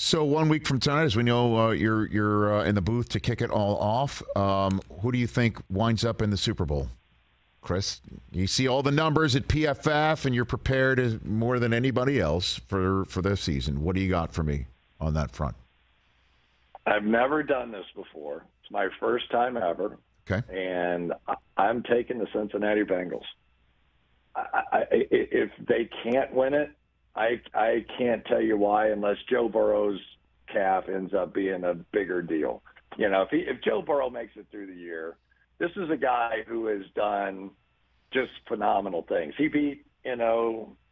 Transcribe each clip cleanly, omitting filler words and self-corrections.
So 1 week from tonight, as we know, you're in the booth to kick it all off. Who do you think winds up in the Super Bowl? Cris, you see all the numbers at PFF, and you're prepared more than anybody else for this season. What do you got for me on that front? I've never done this before. It's my first time ever. Okay. And I'm taking the Cincinnati Bengals. If they can't win it, I can't tell you why unless Joe Burrow's calf ends up being a bigger deal. You know, if Joe Burrow makes it through the year, this is a guy who has done just phenomenal things. He beat,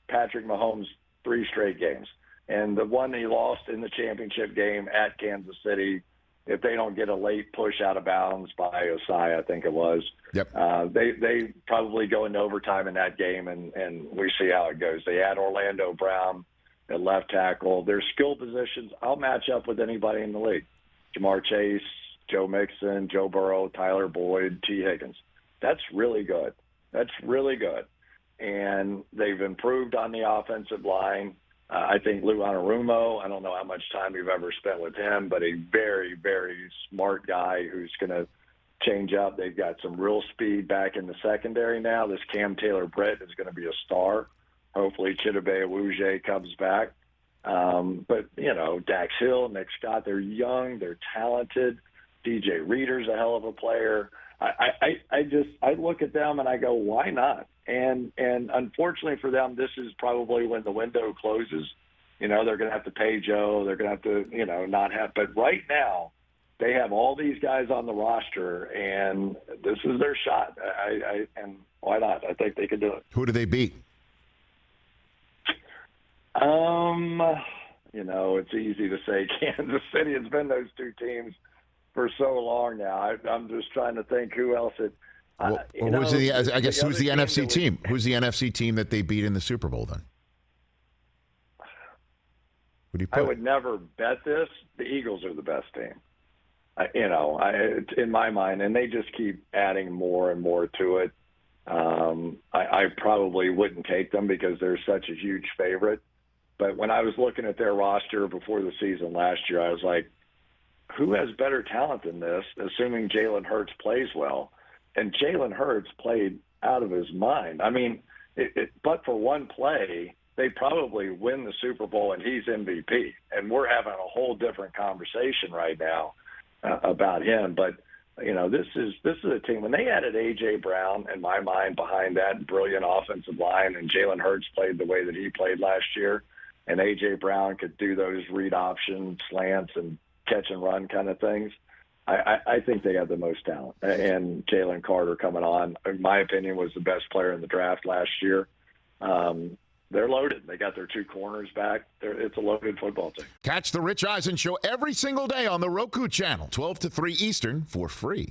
Patrick Mahomes 3 straight games. And the one he lost in the championship game at Kansas City, if they don't get a late push out of bounds by Osai, I think it was, yep. They probably go into overtime in that game, and we see how it goes. They had Orlando Brown at left tackle. Their skill positions, I'll match up with anybody in the league. Jamar Chase, Joe Mixon, Joe Burrow, Tyler Boyd, T. Higgins. That's really good. That's really good. And they've improved on the offensive line. I think Lou Anarumo, I don't know how much time you've ever spent with him, but a very, very smart guy who's going to change up. They've got some real speed back in the secondary now. This Cam Taylor-Britt is going to be a star. Hopefully Chidobe Awuzie comes back. But, Dax Hill, Nick Scott, they're young, they're talented. DJ Reader's a hell of a player. I look at them and I go, why not? And unfortunately for them, this is probably when the window closes. They're going to have to pay Joe. They're going to have to, not have. But right now, they have all these guys on the roster, and this is their shot. And why not? I think they could do it. Who do they beat? It's easy to say Kansas City. It's been those two teams for so long now. I'm just trying to think who else it. Who's the NFC team? Who's the NFC team that they beat in the Super Bowl then? Who do you put? I would never bet this. The Eagles are the best team. In my mind, and they just keep adding more and more to it. I probably wouldn't take them because they're such a huge favorite. But when I was looking at their roster before the season last year, I was like, who has better talent than this, assuming Jalen Hurts plays well? And Jalen Hurts played out of his mind. I mean, but for one play, they probably win the Super Bowl and he's MVP. And we're having a whole different conversation right now about him. But, this is a team. When they added A.J. Brown, in my mind, behind that brilliant offensive line, and Jalen Hurts played the way that he played last year, and A.J. Brown could do those read option slants and catch and run kind of things, I think they have the most talent. And Jalen Carter coming on, in my opinion, was the best player in the draft last year. They're loaded. They got their 2 corners back. It's a loaded football team. Catch the Rich Eisen Show every single day on the Roku channel, 12 to 3 Eastern, for free.